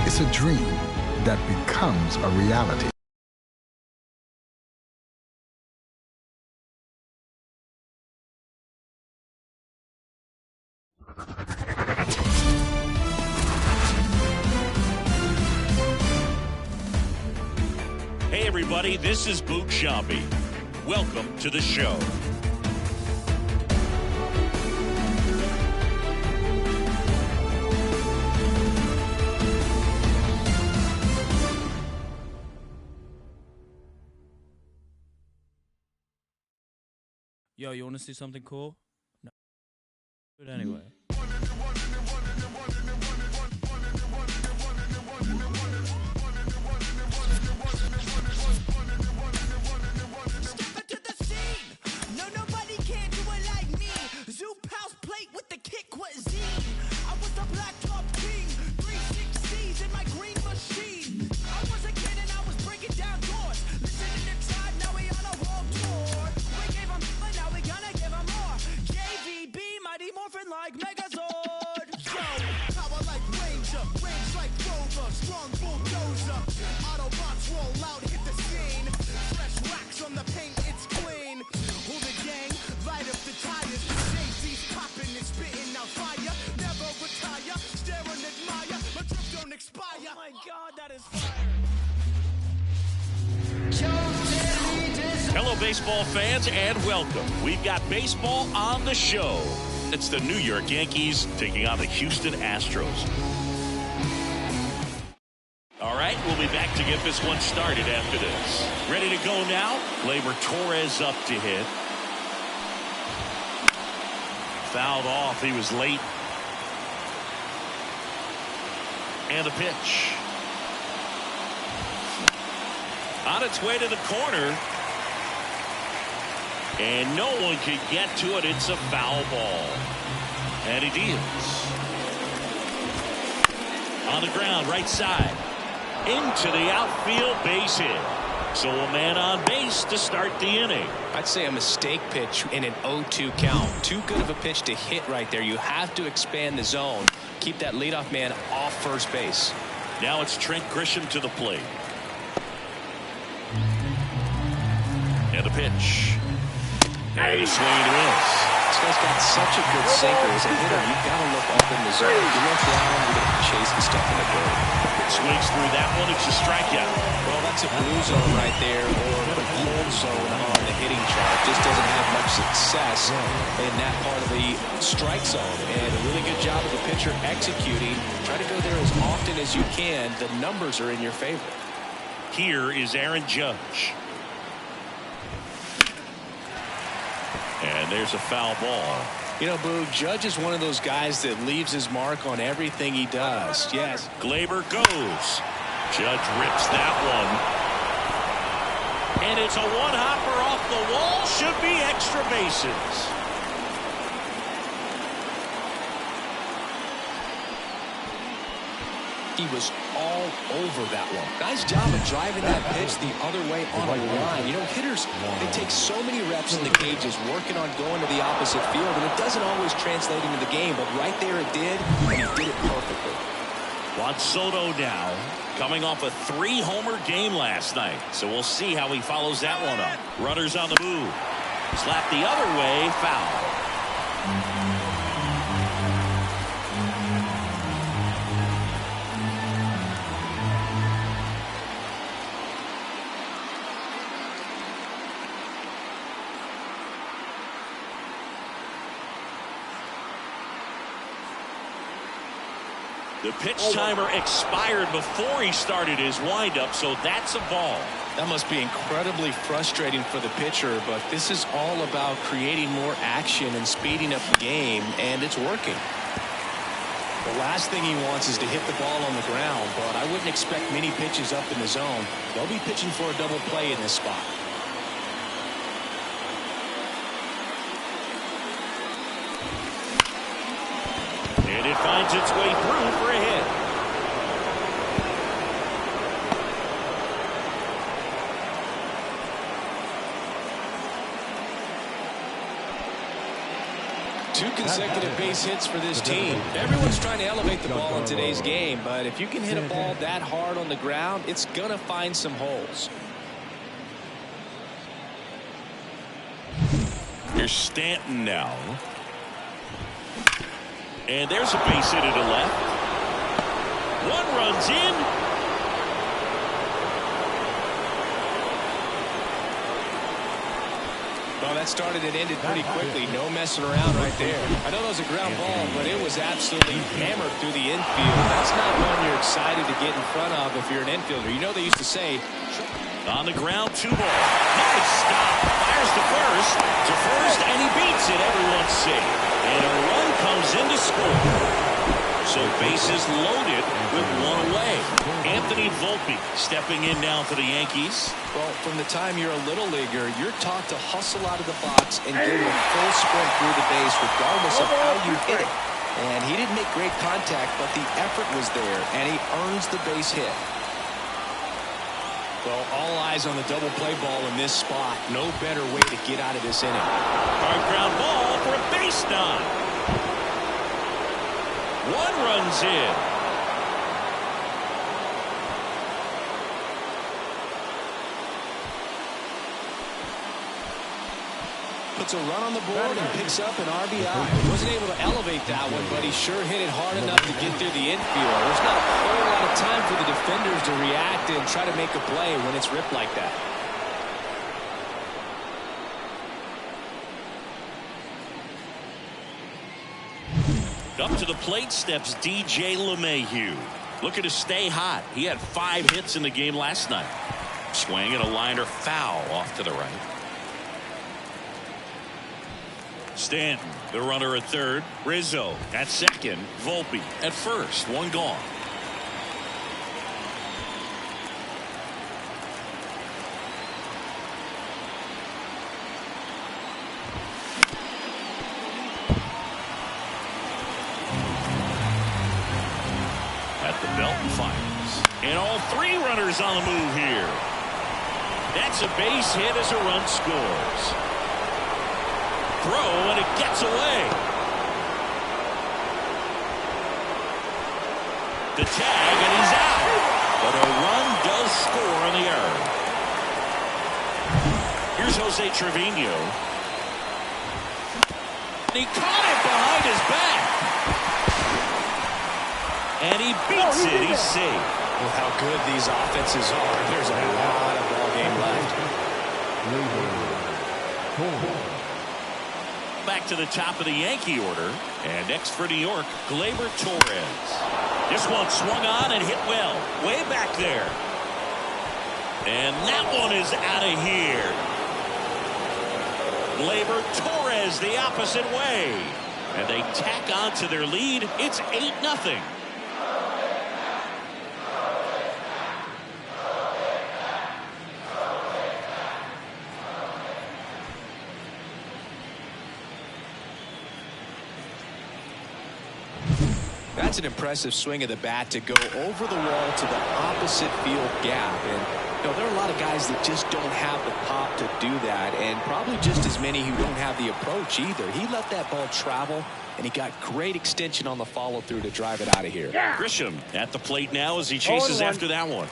It's a dream that becomes a reality. Hey everybody, this is Boog Shambi. Welcome to the show. Yo, you want to see something cool? No. But anyway. Hello, baseball fans, and welcome. We've got baseball on the show. It's the New York Yankees taking on the Houston Astros. All right, we'll be back to get this one started after this. Ready to go now? Gleyber Torres up to hit. Fouled off. He was late. And a pitch. On its way to the corner. And no one can get to it. It's a foul ball. And he deals. On the ground, right side. Into the outfield, base hit. So a man on base to start the inning. I'd say a mistake pitch in an 0-2 count. Too good of a pitch to hit right there. You have to expand the zone. Keep that leadoff man off first base. Now it's Trent Grisham to the plate. And a pitch. And a swing and a miss. This guy's got such a good sinker. As a hitter, you've got to look up in the zone. You look down, you're going to chase and stuff in the dirt. Swings through that one. It's a strikeout. Well, that's a blue zone right there, or a gold zone on the hitting chart. Just doesn't have much success in that part of the strike zone. And a really good job of the pitcher executing. Try to go there as often as you can. The numbers are in your favor. Here is Aaron Judge. And there's a foul ball. You know, Boog, Judge is one of those guys that leaves his mark on everything he does. Yes. Gleyber goes. Judge rips that one. And it's a one-hopper off the wall. Should be extra bases. He was all over that one. Nice job of driving that pitch the other way on a line. You know, hitters, they take so many reps in the cages working on going to the opposite field, and it doesn't always translate into the game, but right there it did, and he did it perfectly. Juan Soto now coming off a 3-homer game last night, so we'll see how he follows that one up. Runners on the move. Slap the other way, foul. The pitch timer expired before he started his windup, so that's a ball. That must be incredibly frustrating for the pitcher, but this is all about creating more action and speeding up the game, and it's working. The last thing he wants is to hit the ball on the ground, but I wouldn't expect many pitches up in the zone. They'll be pitching for a double play in this spot. And it finds its way through for a hit. 2 consecutive base hits for this team. Everyone's trying to elevate the ball in today's game, but if you can hit a ball that hard on the ground, it's going to find some holes. Here's Stanton now. And there's a base hit to the left. 1 run's in. Well, that started and ended pretty quickly. No messing around right there. I know that was a ground ball, but it was absolutely hammered through the infield. That's not one you're excited to get in front of if you're an infielder. You know they used to say, on the ground, 2 ball. Nice stop. Fires to first, and he beats it. Everyone's safe. And a run comes in to score. So bases loaded with 1 away. Anthony Volpe stepping in now for the Yankees. Well, from the time you're a little leaguer, you're taught to hustle out of the box and give a full sprint through the base regardless of how you hit it. And he didn't make great contact, but the effort was there, and he earns the base hit. Well, all eyes on the double play ball in this spot. No better way to get out of this inning. Hard ground ball for a base knock. 1 run's in. Puts a run on the board and picks up an RBI. Wasn't able to elevate that one, but he sure hit it hard enough to get through the infield. There's not a whole lot of time for the defenders to react and try to make a play when it's ripped like that. Up to the plate steps DJ LeMahieu. Looking to stay hot. He had 5 hits in the game last night. Swing and a liner foul off to the right. Stanton, the runner at third. Rizzo at second. Volpe at first. 1 gone. The Belton finals. And all 3 runners on the move here. That's a base hit as a run scores. Throw and it gets away. The tag and he's out. But a run does score on the error. Here's Jose Trevino. And he caught it behind his back. And he beats it. He's safe. With how good these offenses are, there's a lot of ball game left. Back to the top of the Yankee order. And next for New York, Gleyber Torres. This one swung on and hit well. Way back there. And that one is out of here. Gleyber Torres the opposite way. And they tack on to their lead. It's 8-0. That's an impressive swing of the bat to go over the wall to the opposite field gap. And you know, there are a lot of guys that just don't have the pop to do that, and probably just as many who don't have the approach either. He let that ball travel, and he got great extension on the follow-through to drive it out of here. Grisham at the plate now as he chases after that one.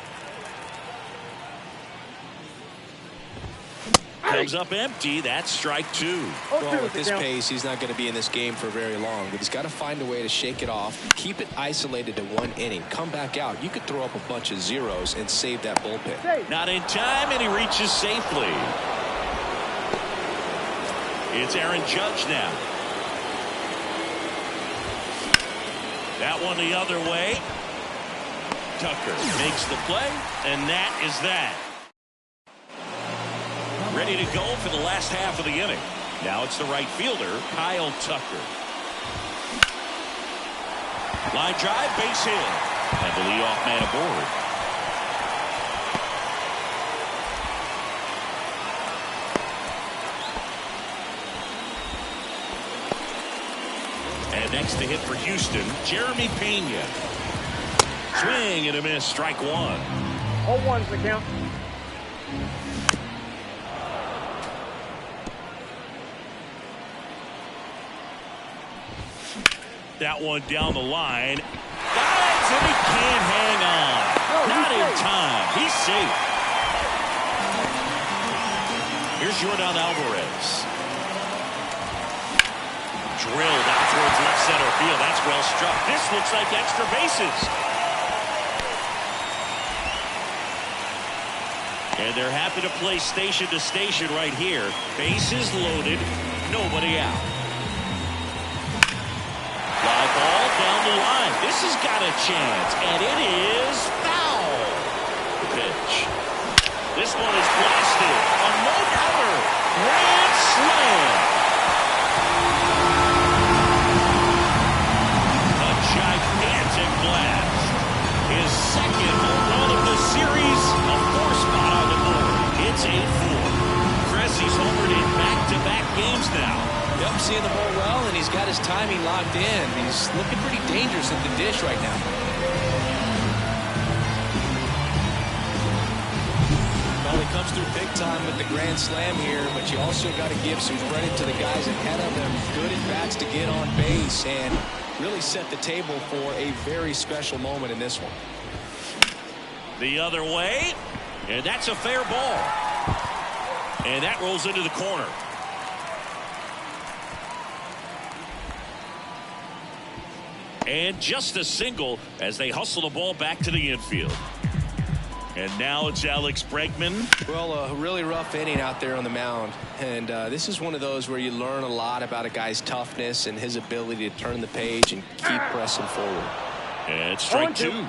Comes up empty. That's strike 2. Well, with this pace, he's not going to be in this game for very long, but he's got to find a way to shake it off, keep it isolated to 1 inning, come back out. You could throw up a bunch of zeros and save that bullpen. Not in time, and he reaches safely. It's Aaron Judge now. That one the other way. Tucker makes the play, and that is that. Ready to go for the last half of the inning. Now it's the right fielder, Kyle Tucker. Line drive, base hit. And the leadoff man aboard. And next to hit for Houston, Jeremy Pena. Swing and a miss, strike 1. 0-1's the count. that one down the line. Dives, and he can't hang on. Not in time. He's safe. Here's Jordan Alvarez. Drilled out towards left center field. That's well struck. This looks like extra bases. And they're happy to play station to station right here. Bases loaded. Nobody out. Fly ball down the line. This has got a chance. And it is foul. The pitch. This one is blasted. A no-doubter. Grand slam. A gigantic blast. His second home run of the series. A 4-spot on the board. It's 8-4. Cressy's homered in back-to-back games now. Yep, seeing the ball well, and he's got his timing locked in. He's looking pretty dangerous at the dish right now. Well, he comes through big time with the grand slam here, but you also got to give some credit to the guys ahead of him. Good at-bats to get on base and really set the table for a very special moment in this one. The other way, and that's a fair ball. And that rolls into the corner. And just a single as they hustle the ball back to the infield. And now it's Alex Bregman. Well, a really rough inning out there on the mound. And this is one of those where you learn a lot about a guy's toughness and his ability to turn the page and keep pressing forward. And strike 2.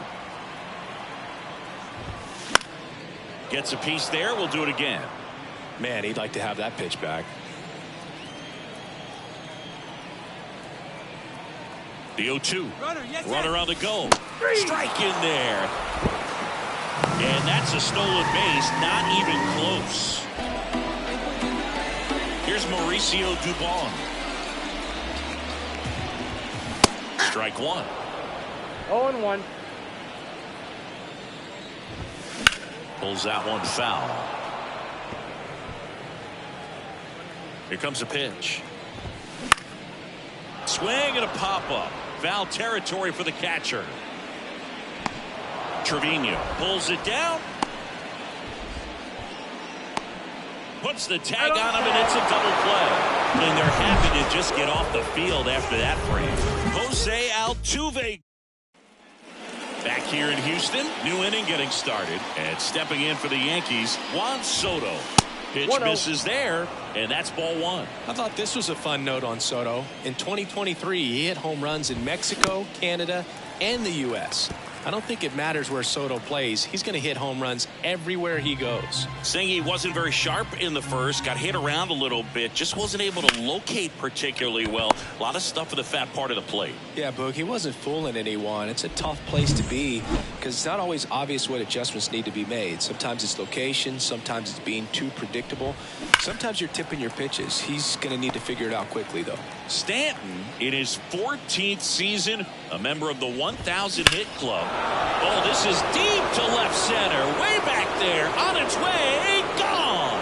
Gets a piece there. We'll do it again. Man, he'd like to have that pitch back. The 0-2. Runner on the go. Strike in there. And that's a stolen base. Not even close. Here's Mauricio Dubon. Strike 1. 0-1. Pulls that one foul. Here comes a pitch. Swing and a pop-up. Foul territory for the catcher. Trevino pulls it down. Puts the tag on him, and it's a double play. And they're happy to just get off the field after that frame. Jose Altuve. Back here in Houston, new inning getting started. And stepping in for the Yankees, Juan Soto. Pitch misses there, and that's ball 1. I thought this was a fun note on Soto. In 2023, he hit home runs in Mexico, Canada, and the U.S. I don't think it matters where Soto plays. He's going to hit home runs everywhere he goes. Saying he wasn't very sharp in the first, got hit around a little bit, just wasn't able to locate particularly well. A lot of stuff for the fat part of the plate. Yeah, Boog, he wasn't fooling anyone. It's a tough place to be because it's not always obvious what adjustments need to be made. Sometimes it's location, sometimes it's being too predictable. Sometimes you're tipping your pitches. He's going to need to figure it out quickly, though. Stanton, in his 14th season, a member of the 1,000 hit club. Oh, this is deep to left center. Way back there. On its way. Gone.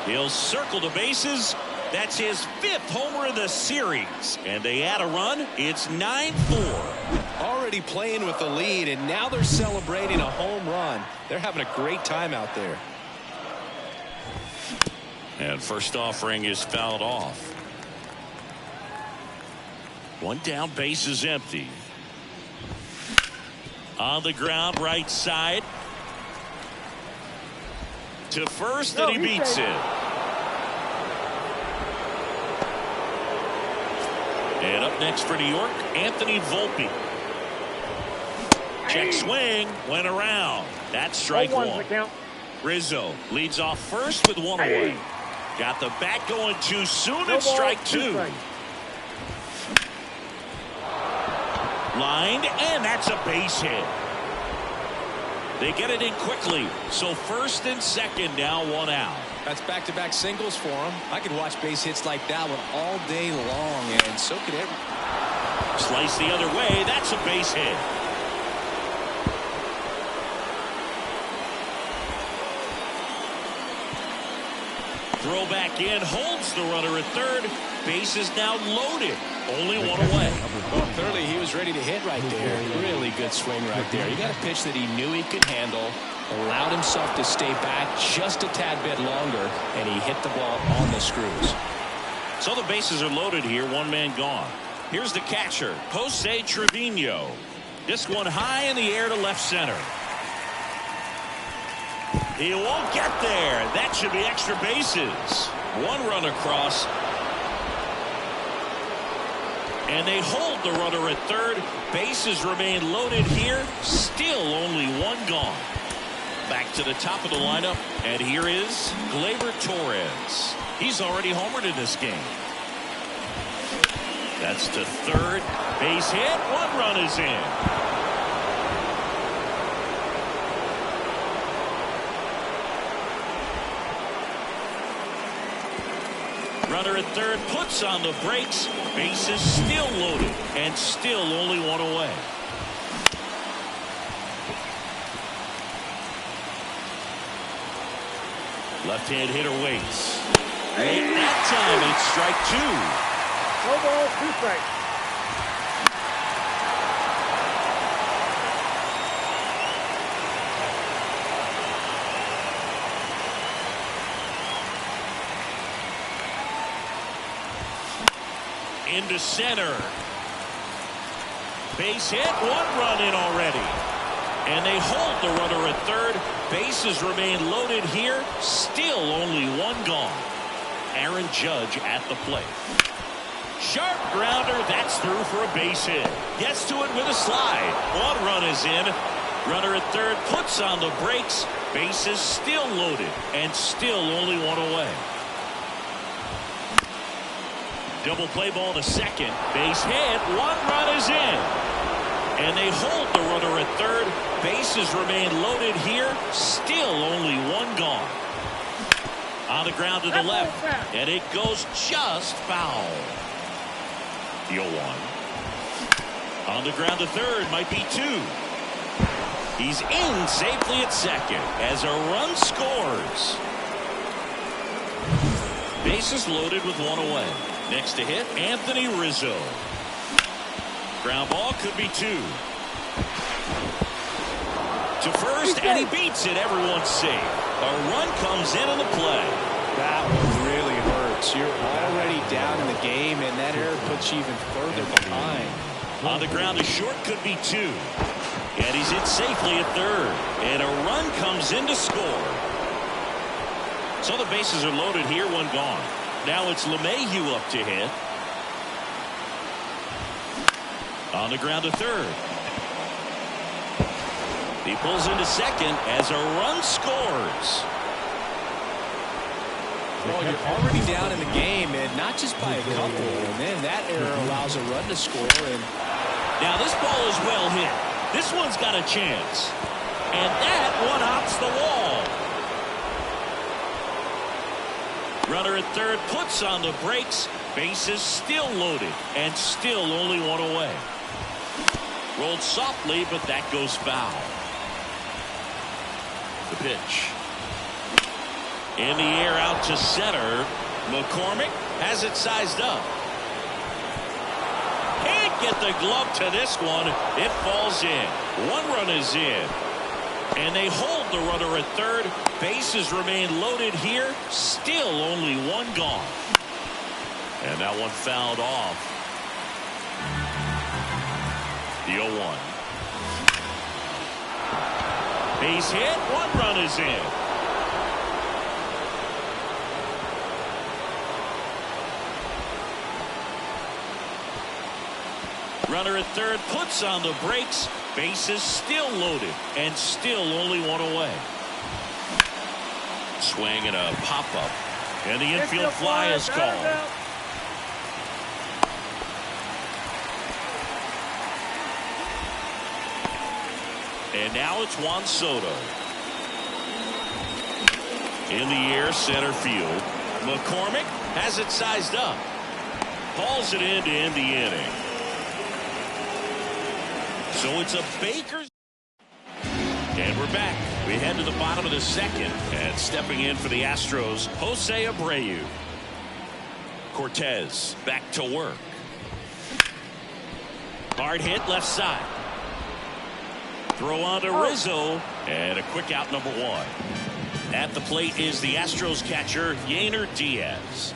He'll circle the bases. That's his 5th homer of the series. And they add a run. It's 9-4. Already playing with the lead, and now they're celebrating a home run. They're having a great time out there. And first offering is fouled off. One down, base is empty. On the ground, right side. To first, and he beats it. And up next for New York, Anthony Volpe. Check swing, went around. That's strike 1. Rizzo leads off first with 1 away. Got the bat going too soon, and strike 2. Lined, and that's a base hit. They get it in quickly. So first and second, now 1 out. That's back-to-back singles for him. I could watch base hits like that one all day long, and so could everyone. Slice the other way. That's a base hit. Throw back in, holds the runner at third. Base is now loaded. Only one away. Well, clearly he was ready to hit right there. Really good swing right there. He got a pitch that he knew he could handle, allowed himself to stay back just a tad bit longer, and he hit the ball on the screws. So the bases are loaded here, one man gone. Here's the catcher, Jose Trevino. This one high in the air to left center. He won't get there. That should be extra bases. One run across. And they hold the runner at third. Bases remain loaded here. Still only one gone. Back to the top of the lineup. And here is Gleyber Torres. He's already homered in this game. That's to third. Base hit. One run is in. Runner at third puts on the brakes. Base is still loaded and still only one away. Left-hand hitter waits. And that time it's strike two. No ball, 2 strikes. Into center. Base hit. One run in already. And they hold the runner at third. Bases remain loaded here. Still only one gone. Aaron Judge at the plate. Sharp grounder. That's through for a base hit. Gets to it with a slide. One run is in. Runner at third puts on the brakes. Bases still loaded and still only one away. Double play ball to second. Base hit. One run is in. And they hold the runner at third. Bases remain loaded here. Still only one gone. On the ground to the left. And it goes just foul. The 0-1. On the ground to third. Might be 2. He's in safely at second as a run scores. Bases loaded with one away. Next to hit, Anthony Rizzo. Ground ball could be 2. To first, and he beats it. Everyone's safe. A run comes in on the play. That one really hurts. You're already down in the game, and that error puts you even further behind. On the ground to short could be 2. And he's hit safely at third. And a run comes in to score. So the bases are loaded here, one gone. Now it's LeMahieu up to hit. On the ground to third. He pulls into second as a run scores. Well, you're already down in the game, and not just by a couple. And then that error allows a run to score. And now this ball is well hit. This one's got a chance. And that one hops the wall. Runner at third puts on the brakes. Bases still loaded and still only one away. Rolled softly, but that goes foul. The pitch. In the air out to center. McCormick has it sized up. Can't get the glove to this one. It falls in. One run is in. And they hold the runner at third. Bases remain loaded here. Still only one gone. And that one fouled off. The 0-1. Base hit. One run is in. Runner at third puts on the brakes. Bases still loaded and still only one away. Swing and a pop-up. And the infield fly is called. And now it's Juan Soto. In the air, center field. McCormick has it sized up. Hauls it in to end the inning. So it's a Baker's. And we're back. We head to the bottom of the second, and stepping in for the Astros, Jose Abreu. Cortez back to work. Hard hit left side. Throw on to Rizzo, and a quick out, number one. At the plate is the Astros catcher, Yainer Diaz.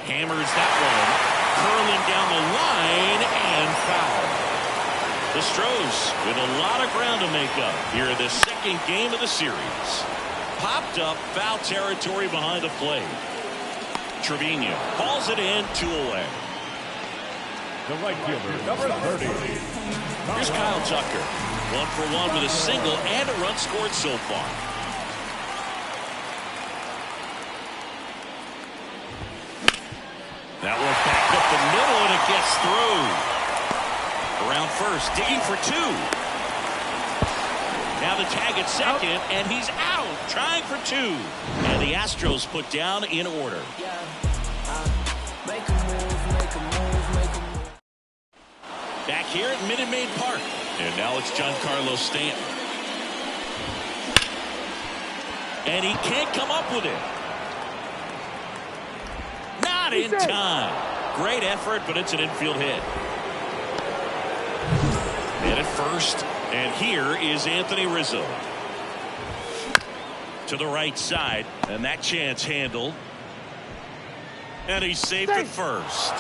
Hammers that one, curling down the line, and foul. The Stros with a lot of ground to make up here in the second game of the series. Popped up, foul territory behind the plate. Trevino hauls it in, 2 away. The right fielder, number 30. Here's Kyle Tucker. 1 for 1 with a single and a run scored so far. That one back up the middle, and it gets through. Around first, digging for 2. Now the tag at second, and he's out, trying for 2. And the Astros put down in order. Back here at Minute Maid Park. And now it's Giancarlo Stanton. And he can't come up with it. Not in time. Great effort, but it's an infield hit. And at first, and here is Anthony Rizzo. To the right side, and that chance handled. And he's saved at first.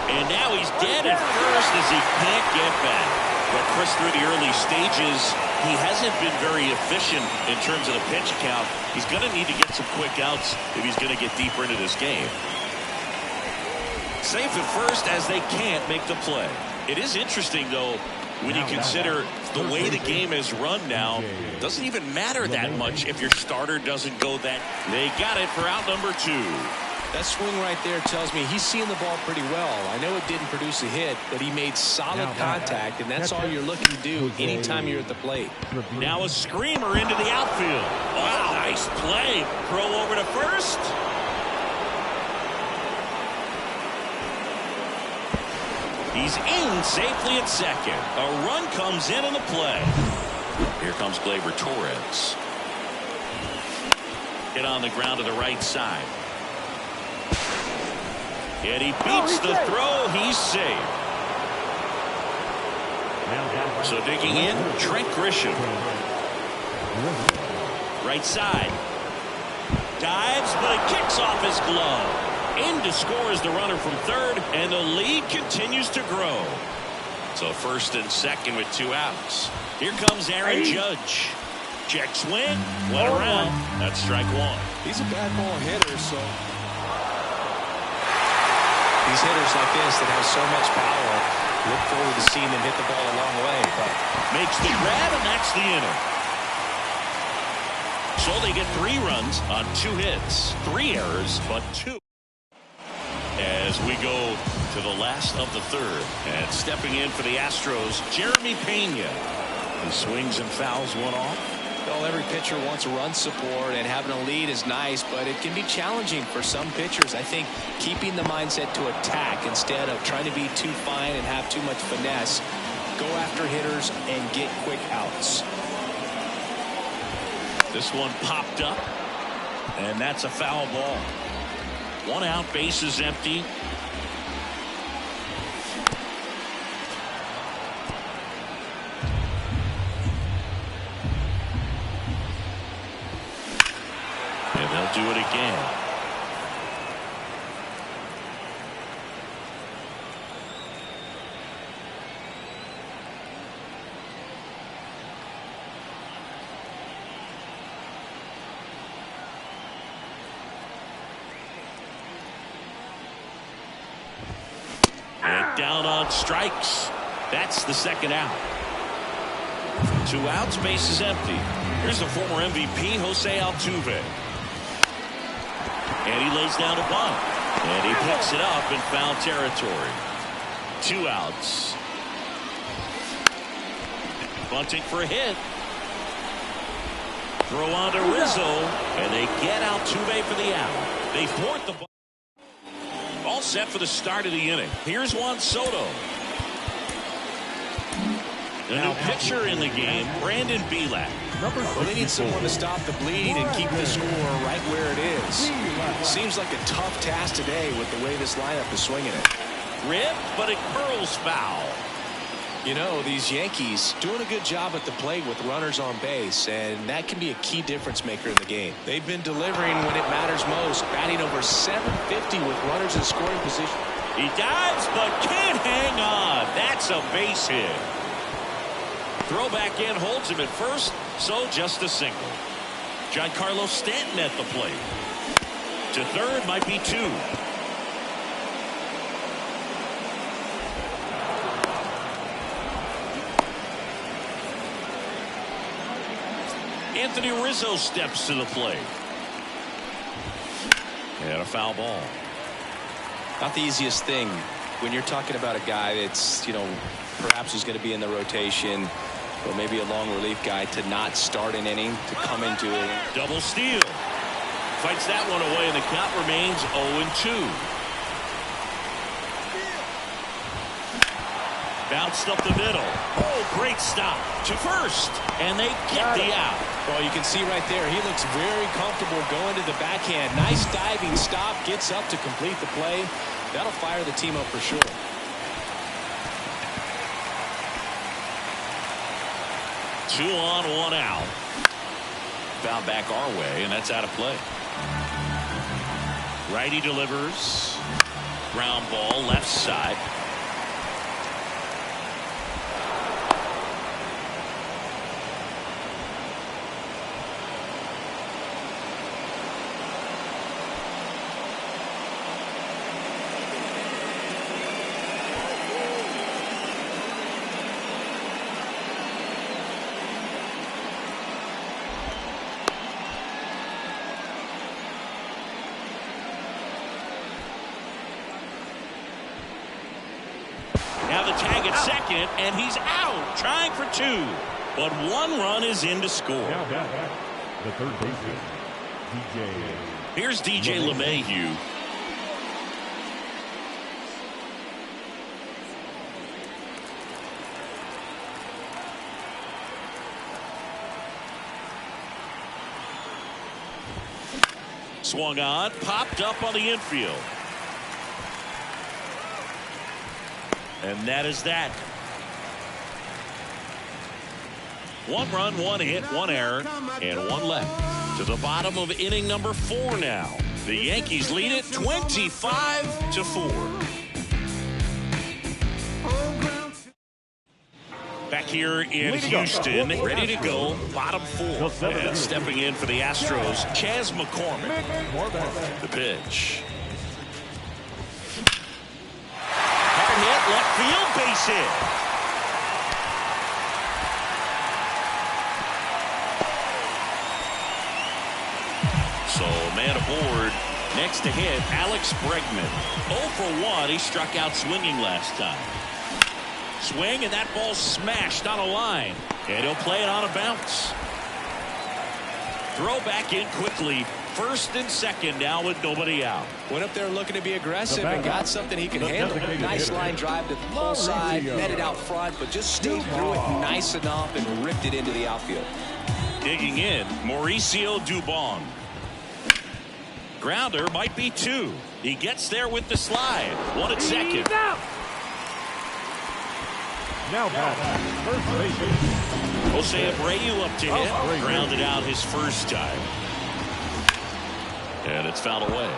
And now he's dead at first as he can't get back. But Chris, through the early stages, he hasn't been very efficient in terms of the pitch count. He's going to need to get some quick outs if he's going to get deeper into this game. Safe at first as they can't make the play. It is interesting, though, when you consider the way the game is run now. It doesn't even matter that much if your starter doesn't go that. They got it for out number 2. That swing right there tells me he's seeing the ball pretty well. I know it didn't produce a hit, but he made solid contact, and that's all you're looking to do anytime you're at the plate. Now a screamer into the outfield. Wow, nice play. Throw over to first. He's in safely at second. A run comes in on the play. Here comes Gleyber Torres. Hit on the ground to the right side. And he beats the throw. He's safe. So digging in, Trent Grisham. Right side. Dives, but it kicks off his glove. In to score is the runner from third, and the lead continues to grow. So first and second with 2 outs. Here comes Aaron Judge. Check swing, went around. That's strike 1. He's a bad ball hitter, so these hitters like this that have so much power, look forward to seeing them hit the ball a long way. But makes the grab, and that's the inning. So they get 3 runs on 2 hits, 3 errors, but 2. As we go to the last of the third, and stepping in for the Astros, Jeremy Pena. He swings and fouls one off. well, every pitcher wants run support, and having a lead is nice, but it can be challenging for some pitchers. I think keeping the mindset to attack instead of trying to be too fine and have too much finesse, go after hitters and get quick outs. This one popped up, and that's a foul ball. 1 out, base is empty. And they'll do it again. And down on strikes. That's the second out. 2 outs, base is empty. Here's the former MVP, Jose Altuve. And he lays down a bunt. And he picks it up in foul territory. 2 outs. Bunting for a hit. Throw on to Rizzo. And they get Altuve for the out. They thwart the ball. All set for the start of the inning. Here's Juan Soto. The new pitcher in the game, Brandon Belak. Well, they need someone to stop the bleeding and keep the score right where it is. Seems like a tough task today with the way this lineup is swinging it. Ripped, but it curls foul. You know, these Yankees doing a good job at the plate with runners on base, and that can be a key difference maker in the game. They've been delivering when it matters most, batting over 750 with runners in scoring position. He dives, but can't hang on. That's a base hit. Throw back in, holds him at first, so just a single. Giancarlo Stanton at the plate. To third, might be two. Anthony Rizzo steps to the plate. And a foul ball. Not the easiest thing when you're talking about a guy that's, you know, perhaps is going to be in the rotation or maybe a long relief guy to not start an inning, to come into it. Double steal. Fights that one away, and the count remains 0-2. Bounced up the middle. Oh, great stop to first, and they get the out. Well, you can see right there, he looks very comfortable going to the backhand. Nice diving stop, gets up to complete the play. That'll fire the team up for sure. Two on, one out. Foul back our way, and that's out of play. Righty delivers. Ground ball, left side. Now the tag at second, and he's out, trying for two. But one run is in to score. The third baseman, DJ. Here's DJ LeMahieu. Swung on, popped up on the infield. And that is that. One run, one hit, one error, and one left. To the bottom of inning number 4 now. The Yankees lead it 25-4. Back here in Houston, ready to go, bottom 4. And stepping in for the Astros, Chas McCormick. The pitch. Left field, base hit. So man aboard. Next to hit, Alex Bregman. 0 for 1. He struck out swinging last time. Swing, and that ball smashed on a line. And he'll play it on a bounce. Throw back in quickly. First and second now with nobody out. Went up there looking to be aggressive and got something he can handle. Nice line drive to the full side, netted out front, but just stayed through it nice enough and ripped it into the outfield. Digging in, Mauricio Dubon. Grounder might be 2. He gets there with the slide. 1 at second. Now back, first baseman. Jose Abreu up to hit. Grounded out his first time. And it's fouled away.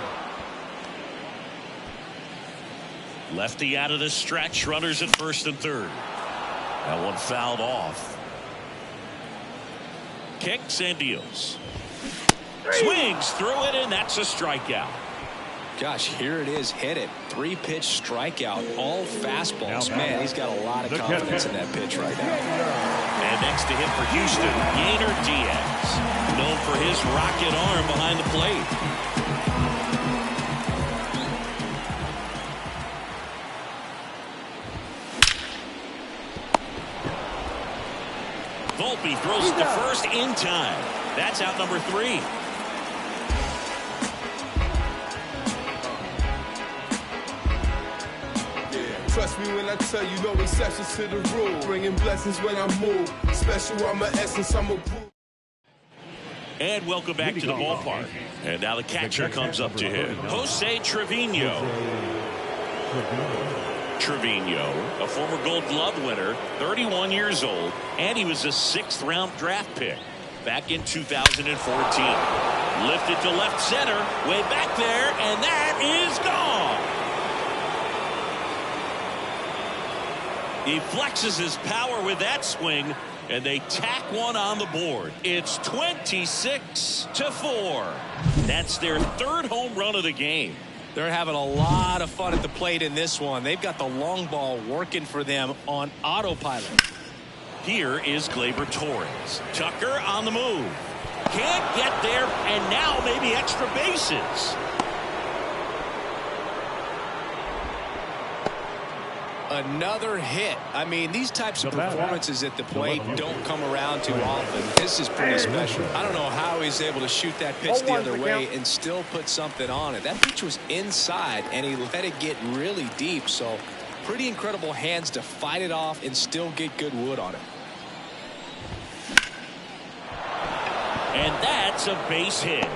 Lefty out of the stretch. Runners at first and third. That one fouled off. Kicks and deals. Swings through it, and that's a strikeout. Gosh, here it is. Hit it. 3-pitch strikeout. All fastballs. Man, he's got a lot of confidence in that pitch right now. And next to him for Houston, Yainer Diaz. Known for his rocket arm behind the plate. Volpe throws it to first in time. That's out number 3. Trust me when I tell you, no exceptions to the rule. Bringing blessings when I move. Special, I'm an essence, I'm a proof. And welcome back to the ballpark. And now the catcher comes up to him. Jose Trevino. Trevino, a former Gold Glove winner, 31 years old, and he was a 6th-round draft pick back in 2014. Lifted to left center, way back there, and that is gone. He flexes his power with that swing, and they tack one on the board. It's 26-4. That's their 3rd home run of the game. They're having a lot of fun at the plate in this one. They've got the long ball working for them on autopilot. Here is Gleyber Torres. Tucker on the move. Can't get there, and now maybe extra bases. Another hit. I mean, these types of performances at the plate don't come around too often. This is pretty special. I don't know how he's able to shoot that pitch the other way and still put something on it. That pitch was inside, and he let it get really deep. So pretty incredible hands to fight it off and still get good wood on it. And that's a base hit.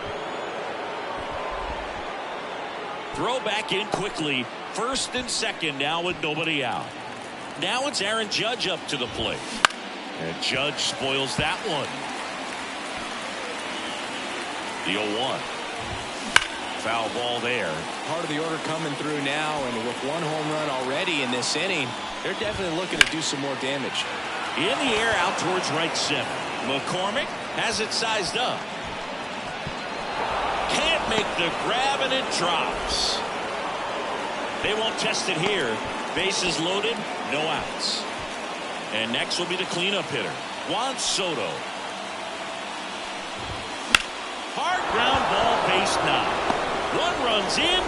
Throw back in quickly. 1st and 2nd now with nobody out. Now it's Aaron Judge up to the plate. And Judge spoils that one. The 0-1. Foul ball there. Part of the order coming through now, and with 1 home run already in this inning, they're definitely looking to do some more damage. In the air out towards right center. McCormick has it sized up. Can't make the grab, and it drops. They won't test it here. Bases loaded, no outs. And next will be the cleanup hitter, Juan Soto. Hard ground ball, base 9. 1 runs in.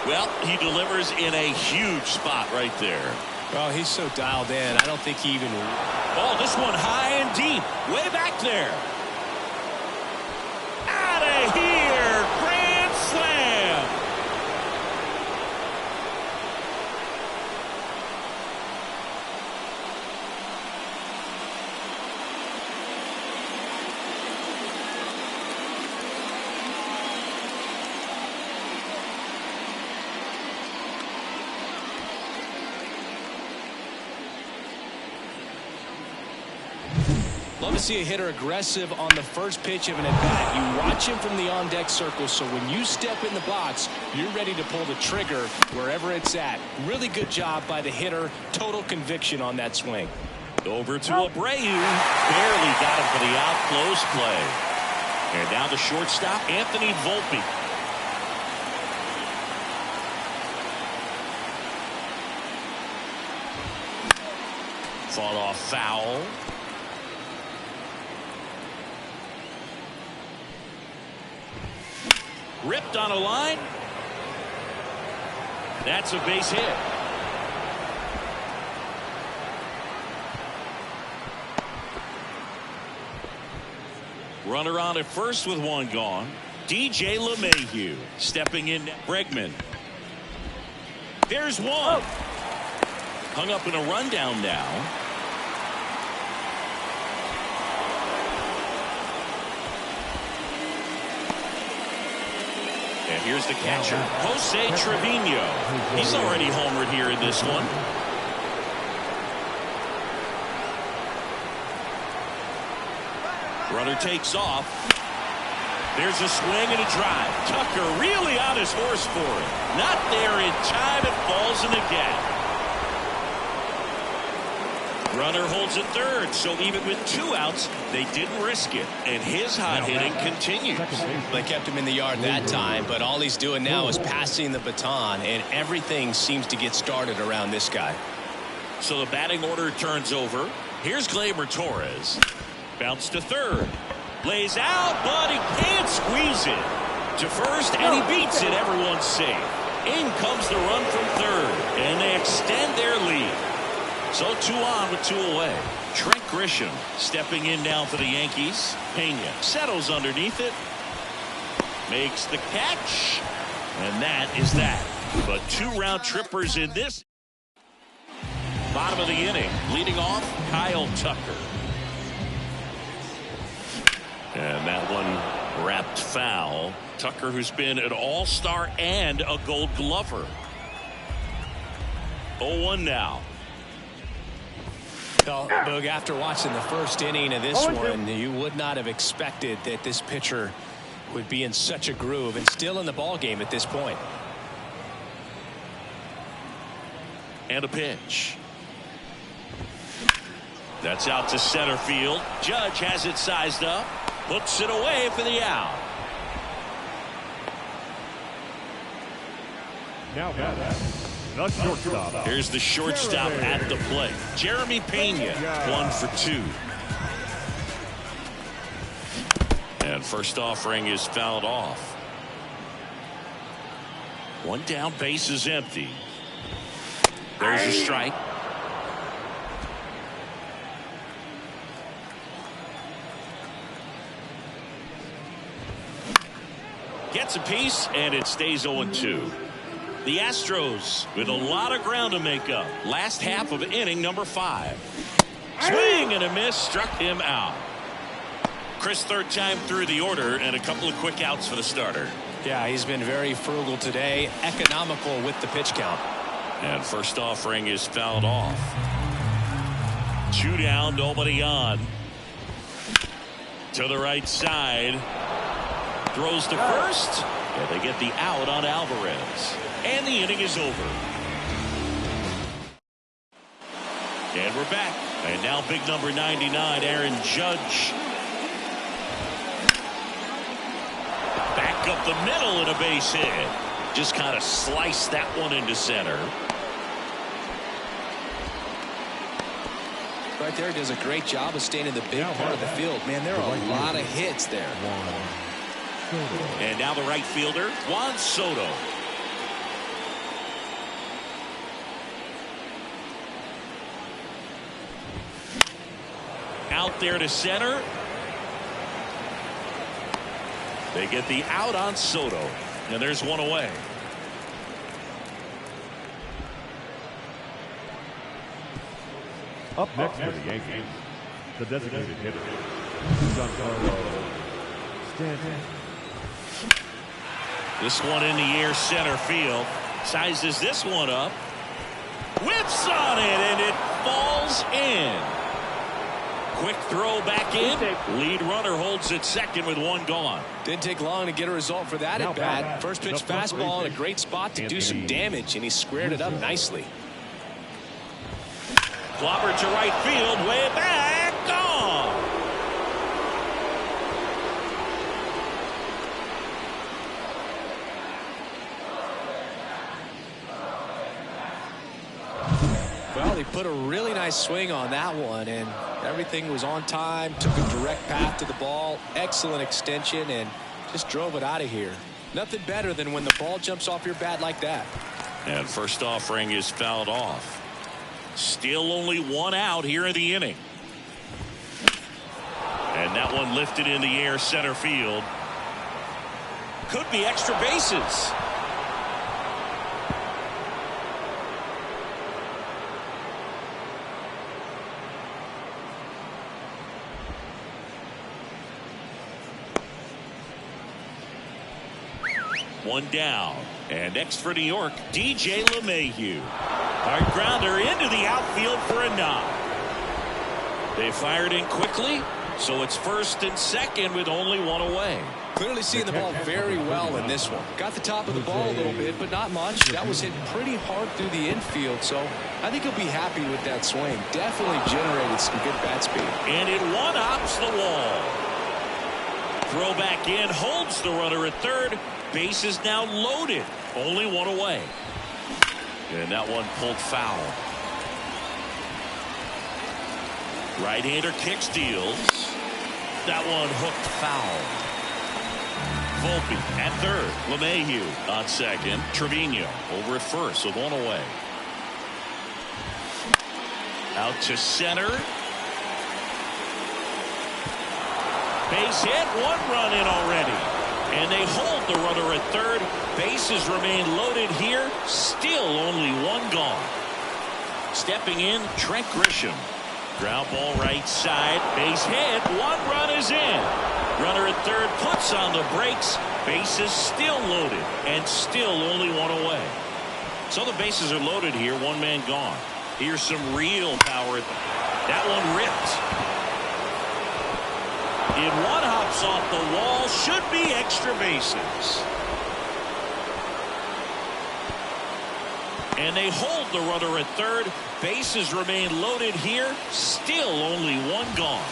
Well, he delivers in a huge spot right there. Well, he's so dialed in. I don't think he even... Oh, this one high and deep. Way back there. Out of here. Grand slam. Love to see a hitter aggressive on the first pitch of an at-bat. You watch him from the on-deck circle, so when you step in the box, you're ready to pull the trigger wherever it's at. Really good job by the hitter. Total conviction on that swing. Over to Abreu. Barely got him for the out. Close play. And now the shortstop, Anthony Volpe. Fought off foul. Ripped on a line. That's a base hit. Runner on at first with 1 gone. DJ LeMahieu stepping in. Bregman. There's 1. Hung up in a rundown now. And here's the catcher, Jose Trevino. He's already homered here in this one. Runner takes off. There's a swing and a drive. Tucker really on his horse for it. Not there in time. It falls in the gap. Runner holds at 3rd, so even with 2 outs, they didn't risk it, and his hot hitting continues. They kept him in the yard that time, but all he's doing now is passing the baton, and everything seems to get started around this guy. So the batting order turns over. Here's Gleyber Torres. Bounce to 3rd. Lays out, but he can't squeeze it. To 1st, and he beats it. Everyone's safe. In comes the run from 3rd, and they extend their lead. So 2 on with 2 away. Trent Grisham stepping in now for the Yankees. Pena settles underneath it. Makes the catch. And that is that. But 2 round trippers in this. Bottom of the inning, leading off Kyle Tucker. And that one wrapped foul. Tucker, who's been an all-star and a Gold Glover. 0-1 now. Well, Boog, after watching the first inning of this one, you would not have expected that this pitcher would be in such a groove and still in the ball game at this point. And a pitch. That's out to center field. Judge has it sized up. Hooks it away for the out. Now the shortstop. Here's the shortstop at the plate. Jeremy Pena, 1 for 2. And first offering is fouled off. 1 down, base is empty. There's a strike. Gets a piece, and it stays 0-2. The Astros with a lot of ground to make up. Last half of inning number 5. Swing and a miss, struck him out. Chris, 3rd time through the order, and a couple of quick outs for the starter. Yeah, he's been very frugal today, economical with the pitch count. And first offering is fouled off. 2 down, nobody on. To the right side. Throws to first. And they get the out on Alvarez. And the inning is over. And we're back. And now big number 99, Aaron Judge. Back up the middle and a base hit. Just kind of sliced that one into center. Right there, does a great job of staying in the big part of the field. Man, there are a lot of hits there. And now the right fielder, Juan Soto. Out there to center. They get the out on Soto. And there's one away. Up next for the Yankees, the designated hitter, Giancarlo Stanton. This one in the air, center field. Sizes this one up. Whips on it, and it falls in. Quick throw back in. Lead runner holds at second with 1 gone. Didn't take long to get a result for that at bat. First pitch fastball in a great spot to do some damage, and he squared it up nicely. Clobber to right field, way back, gone. Well, they put a really nice swing on that one, and everything was on time. Took a direct path to the ball. Excellent extension, and just drove it out of here. Nothing better than when the ball jumps off your bat like that. And first offering is fouled off. Still only 1 out here in the inning. And that one lifted in the air, center field. Could be extra bases. One down. And next for New York, DJ LeMahieu. Hard grounder into the outfield for a knock. They fired in quickly, so it's first and second with only 1 away. Clearly seeing the ball very well in this one. Got the top of the ball a little bit, but not much. That was hit pretty hard through the infield, so I think he'll be happy with that swing. Definitely generated some good bat speed. And it one-ups the wall. Throw back in, holds the runner at third. Base is now loaded. Only 1 away. And that one pulled foul. Right-hander kick steals. That one hooked foul. Volpe at third. LeMahieu on second. Trevino over at first with 1 away. Out to center. Base hit. 1 run in already. And they hold the runner at third. Bases remain loaded here. Still only one gone. Stepping in, Trent Grisham. Ground ball right side. Base hit. One run is in. Runner at third puts on the brakes. Bases still loaded. And still only one away. So the bases are loaded here. One man gone. Here's some real power. That one ripped. If one hops off the wall, should be extra bases. And they hold the runner at third. Bases remain loaded here. Still only one gone.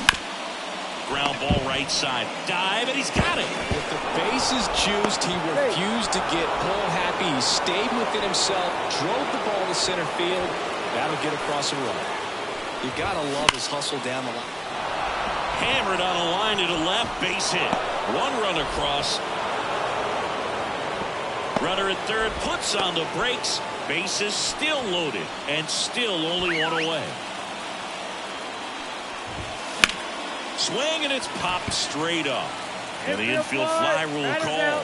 Ground ball right side. Dive, and he's got it. With the bases juiced, he refused to get pull happy. He stayed within himself, drove the ball to center field. That'll get across and run. You gotta love his hustle down the line. Hammered on a line to the left. Base hit. One run across. Runner at third puts on the brakes. Bases still loaded and still only one away. Swing, and it's popped straight up. And the infield fly rule call.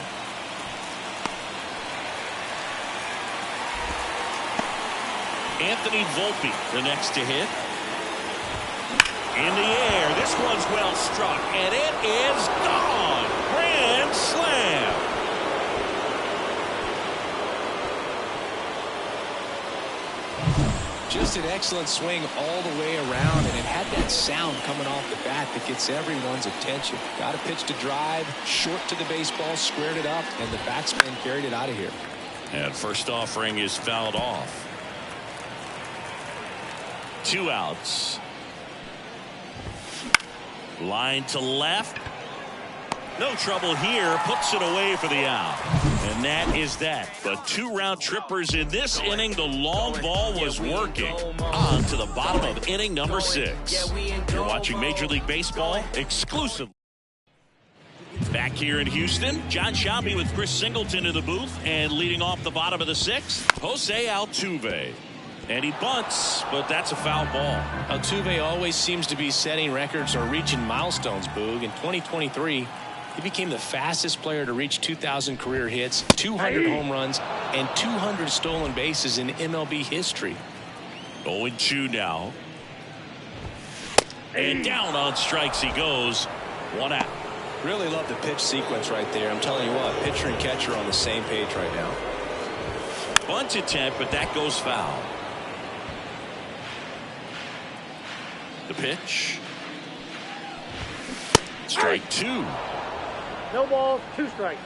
Anthony Volpe, the next to hit. In the air, this one's well struck, and it is gone. Grand slam. Just an excellent swing all the way around, and it had that sound coming off the bat that gets everyone's attention. Got a pitch to drive, short to the baseball, squared it up, and the batsman carried it out of here. And first offering is fouled off. 2 outs. Line to left. No trouble here. Puts it away for the out. And that is that. But 2 round trippers in this inning. The long ball was working. On to the bottom of inning number 6. You're watching Major League Baseball exclusively. Back here in Houston, John Sciambi with Chris Singleton in the booth. And leading off the bottom of the 6th, Jose Altuve. And he bunts, but that's a foul ball. Altuve always seems to be setting records or reaching milestones, Boog. In 2023, he became the fastest player to reach 2,000 career hits, 200 home runs, and 200 stolen bases in MLB history. 0-2 now. And down on strikes he goes. 1 out. Really love the pitch sequence right there. I'm telling you what, pitcher and catcher are on the same page right now. Bunt attempt, but that goes foul. The pitch. Strike 2. No balls, 2 strikes.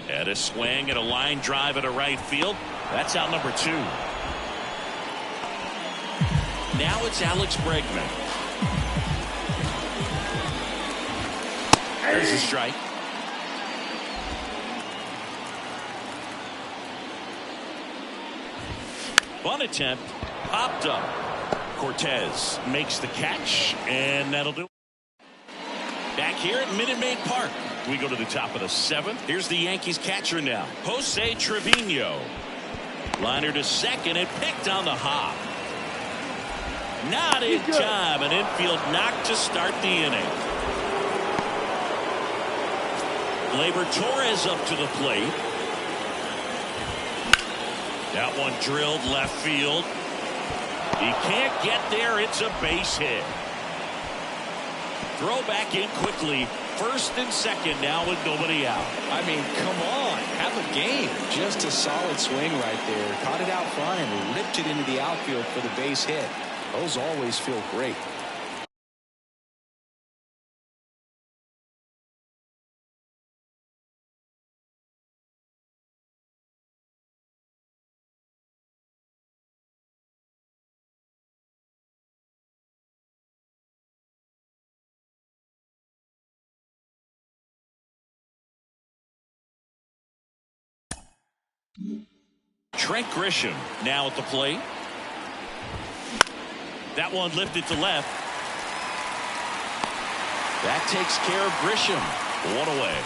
And a swing and a line drive at a right field. That's out number 2. Now it's Alex Bregman. There's a strike. Bunt attempt popped up. Cortez makes the catch, and that'll do it. Back here at Minute Maid Park, we go to the top of the 7th. Here's the Yankees catcher now, Jose Trevino. Liner to second and picked on the hop. Not in time. An infield knock to start the inning. Gleyber Torres up to the plate. That one drilled left field. He can't get there. It's a base hit. Throw back in quickly. First and second now with nobody out. I mean, come on. Have a game. Just a solid swing right there. Caught it out front and ripped it into the outfield for the base hit. Those always feel great. Trent Grisham now at the plate. That one lifted to left. That takes care of Grisham. 1 away.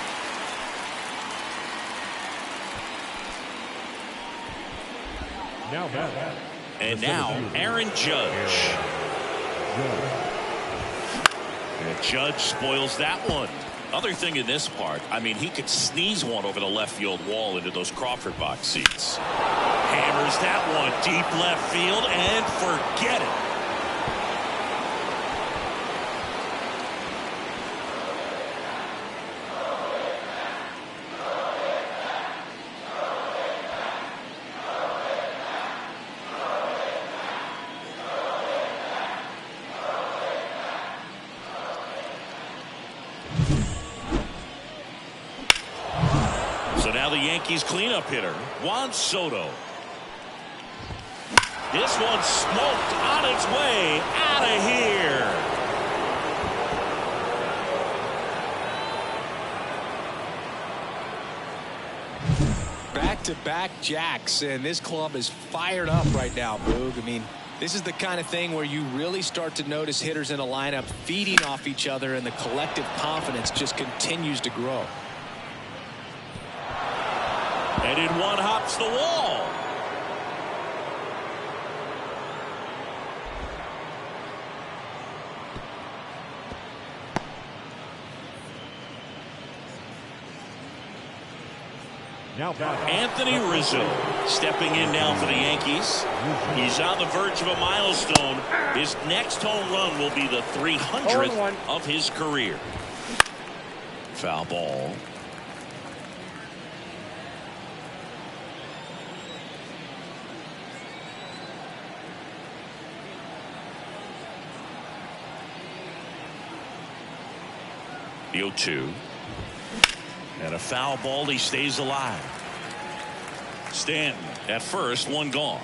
Now back. And now Aaron Judge. And Judge spoils that one. Other thing in this part, I mean, he could sneeze one over the left field wall into those Crawford box seats. Hammers that one deep left field and forget it. So now the Yankees cleanup hitter, Juan Soto. This one smoked on its way out of here. Back-to-back jacks, and this club is fired up right now, Boog. I mean, this is the kind of thing where you really start to notice hitters in a lineup feeding off each other, and the collective confidence just continues to grow. And in one hops the wall. Now back. Anthony Rizzo stepping in now for the Yankees. He's on the verge of a milestone. His next home run will be the 300th of his career. Foul ball. The 0-2. And a foul ball. He stays alive. Stanton at first, one gone.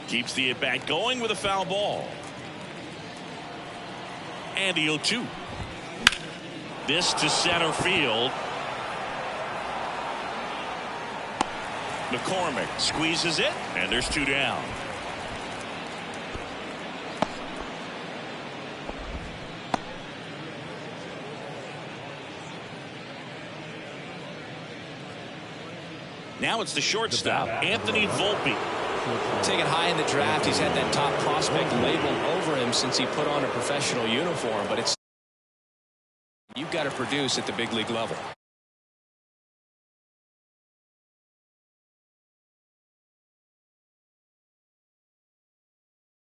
Keeps the at-bat going with a foul ball. And the 0-2. This to center field. McCormick squeezes it, and there's two down. Now it's the shortstop, Anthony Volpe. Taken high in the draft, he's had that top prospect labeled over him since he put on a professional uniform, but you've got to produce at the big league level.